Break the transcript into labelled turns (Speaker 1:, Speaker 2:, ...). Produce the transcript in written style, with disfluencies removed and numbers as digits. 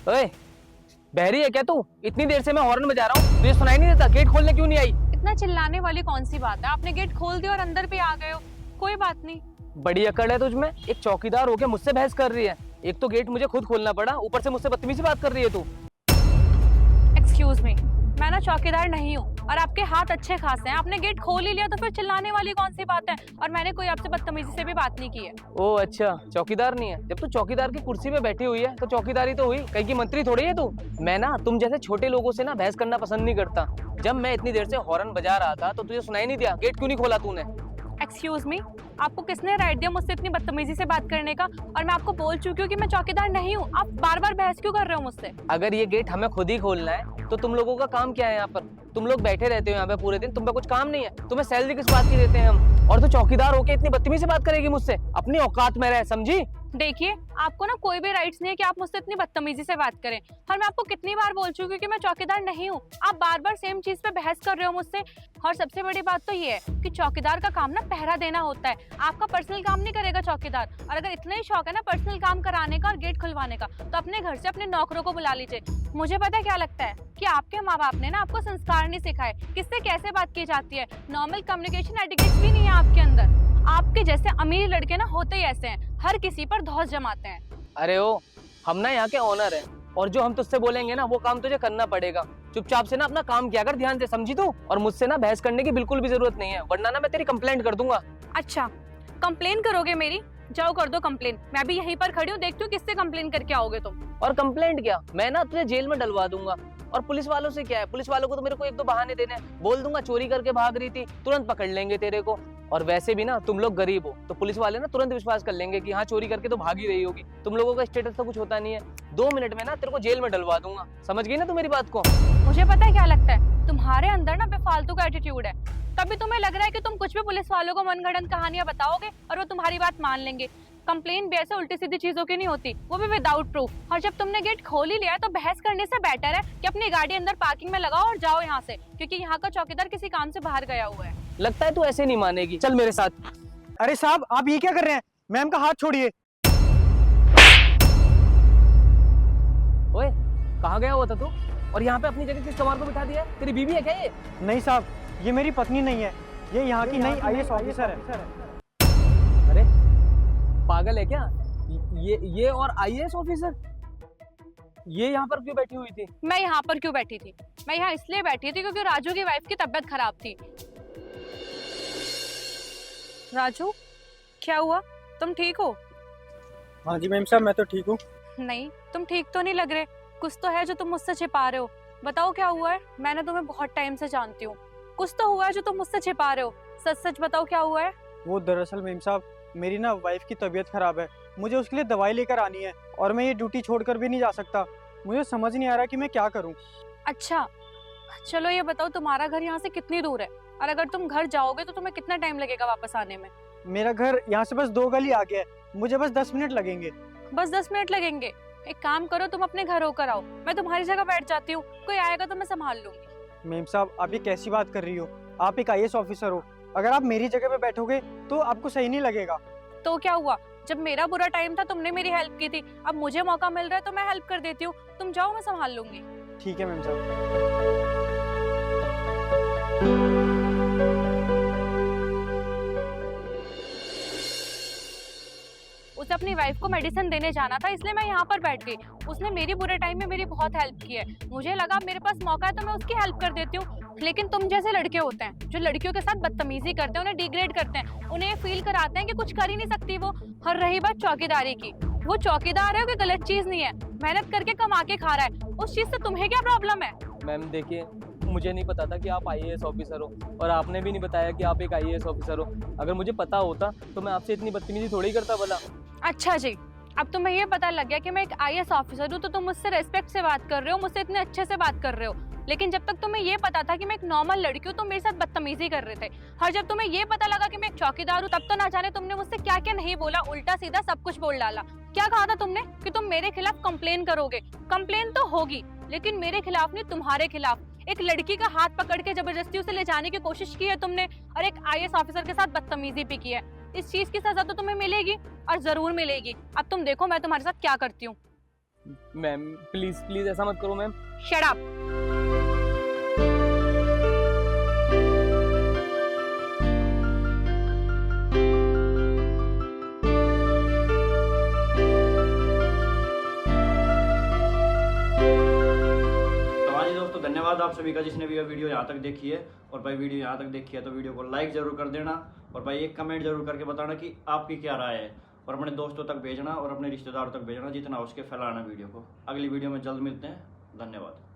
Speaker 1: ओए, बहरी है क्या तू? इतनी देर से मैं हॉर्न बजा रहा हूँ, तुझे सुनाई नहीं देता? गेट खोलने क्यों नहीं आई?
Speaker 2: इतना चिल्लाने वाली कौन सी बात है? आपने गेट खोल दिया और अंदर भी आ गए हो। कोई बात नहीं।
Speaker 1: बड़ी अकड़ है तुझमें। एक चौकीदार होके मुझसे बहस कर रही है। एक तो गेट मुझे खुद खोलना पड़ा, ऊपर से मुझसे बदतमीजी से बात कर रही है तू।
Speaker 2: एक्सक्यूज मी, मैं ना चौकीदार नहीं हूँ और आपके हाथ अच्छे खासे हैं। आपने गेट खोल ही लिया तो फिर चिल्लाने वाली कौन सी बात है? और मैंने कोई आपसे बदतमीजी से भी बात नहीं की है।
Speaker 1: ओ अच्छा, चौकीदार नहीं है। जब तू चौकीदार की कुर्सी पे बैठी हुई है तो चौकीदारी तो हुई, कहीं की मंत्री थोड़ी है तू। मैं ना तुम जैसे छोटे लोगों से ना बहस करना पसंद नहीं करता। जब मैं इतनी देर से हॉर्न बजा रहा था तो तुझे सुनाई नहीं दिया? गेट क्यों नहीं खोला तूने?
Speaker 2: एक्सक्यूज मी, आपको किसने राइट दिया मुझसे इतनी बदतमीजी से बात करने का? और मैं आपको बोल चुकी हूँ कि मैं चौकीदार नहीं हूँ। आप बार बार बहस क्यों कर रहे हो मुझसे?
Speaker 1: अगर ये गेट हमें खुद ही खोलना है तो तुम लोगों का काम क्या है यहाँ पर? तुम लोग बैठे रहते हो यहाँ पे पूरे दिन, तुम पे कुछ काम नहीं है? तुम्हें सैलरी किस बात की देते हैं हम? और तो चौकीदार होके इतनी बदतमीजी से बात करेगी मुझसे? अपनी औकात में रह, समझी?
Speaker 2: देखिए, आपको ना कोई भी राइट्स नहीं है कि आप मुझसे इतनी बदतमीजी से बात करें। और मैं आपको कितनी बार बोल चुकी हूँ कि मैं चौकीदार नहीं हूँ। आप बार बार सेम चीज पे बहस कर रहे हो मुझसे। और सबसे बड़ी बात तो ये है कि चौकीदार का काम ना पहरा देना होता है। आपका पर्सनल काम नहीं करेगा चौकीदार। और अगर इतना ही शौक है ना पर्सनल काम कराने का और गेट खुलवाने का, तो अपने घर से अपने नौकरों को बुला लीजिए। मुझे पता है क्या लगता है कि आपके माँ बाप ने ना आपको संस्कार नहीं सिखाए, किससे कैसे बात की जाती है। नॉर्मल कम्युनिकेशन एटिकेट्स भी नहीं है आपके अंदर। आपके जैसे अमीर लड़के ना होते ही ऐसे हैं, हर किसी पर धौंस जमाते हैं।
Speaker 1: अरे ओ, हम ना यहाँ के ऑनर हैं और जो हम तुझसे बोलेंगे ना वो काम तुझे करना पड़ेगा। चुपचाप से ना अपना काम किया कर, ध्यान से, समझी तू? और मुझसे ना बहस करने की बिल्कुल भी जरूरत नहीं है, वरना ना मैं तेरी कंप्लेंट कर दूंगा।
Speaker 2: अच्छा, कंप्लेन करोगे मेरी? जाओ कर दो कंप्लेन। मैं भी यहीं पर खड़ी हूँ, देखती हूँ किससे कंप्लेन करके आओगे तुम।
Speaker 1: और कंप्लेंट क्या, मैं ना तुझे जेल में डलवा दूंगा। और पुलिस वालों से क्या है? पुलिस वालों को तो मेरे को एक दो बहाने देने हैं। बोल दूंगा चोरी करके भाग रही थी, तुरंत पकड़ लेंगे तेरे को। और वैसे भी ना तुम लोग गरीब हो तो पुलिस वाले ना तुरंत विश्वास कर लेंगे कि हाँ चोरी करके तो भाग ही रही होगी। तुम लोगों का स्टेटस तो कुछ होता नहीं है। 2 मिनट में ना तेरे को जेल में डलवा दूंगा। समझ गई ना तू मेरी बात को?
Speaker 2: मुझे पता है क्या लगता है, तुम्हारे अंदर ना बेफालतू का एटीट्यूड है। तभी तुम्हें लग रहा है कि तुम कुछ भी पुलिस वालों को मनगढ़ंत कहानियां बताओगे और वो तुम्हारी बात मान लेंगे। कंप्लेन भी ऐसे उल्टी सीधी चीजों की नहीं होती, वो भी विदाउट प्रूफ। और जब तुमने गेट खोल ही लिया तो बहस करने से बेटर है कि अपनी गाड़ी अंदर पार्किंग में लगाओ और जाओ यहाँ से, क्योंकि यहाँ का चौकीदार किसी काम से बाहर गया हुआ है।
Speaker 1: लगता है तू ऐसे नहीं मानेगी, चल मेरे साथ।
Speaker 3: अरे साहब, आप ये क्या कर रहे हैं? मैम का हाथ छोड़िए।
Speaker 1: ओए, कहाँ गया हुआ था तू? और यहाँ पे अपनी जगह किस कमार को बिठा दिया है? तेरी बीवी है क्या ये?
Speaker 3: नहीं साहब, ये मेरी पत्नी नहीं है, ये यहाँ की नई आईएएस ऑफिसर है।
Speaker 1: अरे पागल है क्या? ये और आईएएस ऑफिसर ये यहाँ पर क्यों बैठी हुई थी?
Speaker 2: मैं यहाँ पर क्यों बैठी थी? मैं यहाँ इसलिए बैठी थी क्योंकि राजू की वाइफ की तबीयत खराब थी। राजू, क्या हुआ? तुम ठीक हो?
Speaker 3: हाँ जी मैम साहब, मैं तो ठीक हूँ।
Speaker 2: नहीं, तुम ठीक तो नहीं लग रहे। कुछ तो है जो तुम मुझसे छिपा रहे हो। बताओ क्या हुआ है? मैंने तुम्हें बहुत टाइम से जानती हूँ। कुछ तो हुआ है जो तुम मुझसे छिपा रहे हो। सच सच बताओ क्या हुआ है?
Speaker 3: वो दरअसल मैम साहब, मेरी ना वाइफ की तबीयत खराब है, मुझे उसके लिए दवाई लेकर आनी है और मैं ये ड्यूटी छोड़कर भी नहीं जा सकता। मुझे समझ नहीं आ रहा कि मैं क्या करूँ।
Speaker 2: अच्छा, चलो ये बताओ तुम्हारा घर यहाँ से कितनी दूर है? और अगर तुम घर जाओगे तो तुम्हें कितना टाइम लगेगा वापस आने में?
Speaker 3: मेरा घर यहाँ से बस 2 गली आगे है, मुझे बस 10 मिनट लगेंगे।
Speaker 2: बस 10 मिनट लगेंगे? एक काम करो, तुम अपने घर होकर आओ, मैं तुम्हारी जगह बैठ जाती हूँ। कोई आएगा तो मैं संभाल लूंगी।
Speaker 3: मैम साहब, आप ये कैसी बात कर रही हो? आप एक आईएएस ऑफिसर हो, अगर आप मेरी जगह पे बैठोगे तो आपको सही नहीं लगेगा।
Speaker 2: तो क्या हुआ? जब मेरा बुरा टाइम था तुमने मेरी हेल्प की थी, अब मुझे मौका मिल रहा है तो मैं हेल्प कर देती हूँ। तुम जाओ, मैं संभाल लूंगी।
Speaker 3: ठीक है मैम साहब।
Speaker 2: उसे अपनी वाइफ को मेडिसिन देने जाना था, इसलिए मैं यहाँ पर बैठ गई। उसने मेरी बुरे टाइम में मेरी बहुत हेल्प की है। मुझे लगा मेरे पास मौका है तो मैं उसकी हेल्प कर देती हूँ। लेकिन तुम जैसे लड़के होते हैं जो लड़कियों के साथ बदतमीजी करते हैं, उन्हें डिग्रेड करते हैं, उन्हें ये फील कराते हैं कि कुछ कर ही नहीं सकती वो। और रही बात चौकीदारी की, वो चौकीदार है, कोई गलत चीज नहीं है, मेहनत करके कमा के खा रहा है। उस चीज से तुम्हें क्या प्रॉब्लम है?
Speaker 1: मैम देखिए, मुझे नहीं पता था कि आप आईएएस ऑफिसर हो और आपने भी नहीं बताया कि आप एक आईएएस ऑफिसर हो। अगर मुझे पता होता तो मैं आपसे इतनी बदतमीजी थोड़ी करता भला।
Speaker 2: अच्छा जी, अब तुम्हें ये पता लग गया कि मैं एक आईएएस ऑफिसर हूँ तो तुम मुझसे रेस्पेक्ट से बात कर रहे हो, मुझसे इतने अच्छे से बात कर रहे हो। लेकिन जब तक तुम्हें ये पता था कि मैं एक नॉर्मल लड़की हूँ तो मेरे साथ बदतमीजी कर रहे थे। और जब तुम्हें ये पता लगा कि मैं एक चौकीदार हूँ, तब तो ना जाने तुमने मुझसे क्या क्या नहीं बोला, उल्टा सीधा सब कुछ बोल डाला। क्या कहा था तुमने कि तुम मेरे खिलाफ कंप्लेन करोगे? कंप्लेन तो होगी, लेकिन मेरे खिलाफ नहीं, तुम्हारे खिलाफ। एक लड़की का हाथ पकड़ के जबरदस्ती उसे ले जाने की कोशिश की है तुमने, और एक आईएएस ऑफिसर के साथ बदतमीजी भी की है। इस चीज की सजा तो तुम्हें मिलेगी और जरूर मिलेगी। अब तुम देखो मैं तुम्हारे साथ क्या करती हूँ।
Speaker 1: मैम प्लीज प्लीज ऐसा मत करो मैम।
Speaker 2: Shut up.
Speaker 4: तो हाँ जी दोस्तों, धन्यवाद आप सभी का जिसने भी यह वीडियो यहाँ तक देखी है। और भाई वीडियो यहाँ तक देखी है तो वीडियो को लाइक ज़रूर कर देना, और भाई एक कमेंट जरूर करके बताना कि आपकी क्या राय है, और अपने दोस्तों तक भेजना और अपने रिश्तेदारों तक भेजना, जितना हो सके फैलाना वीडियो को। अगली वीडियो में जल्द मिलते हैं, धन्यवाद।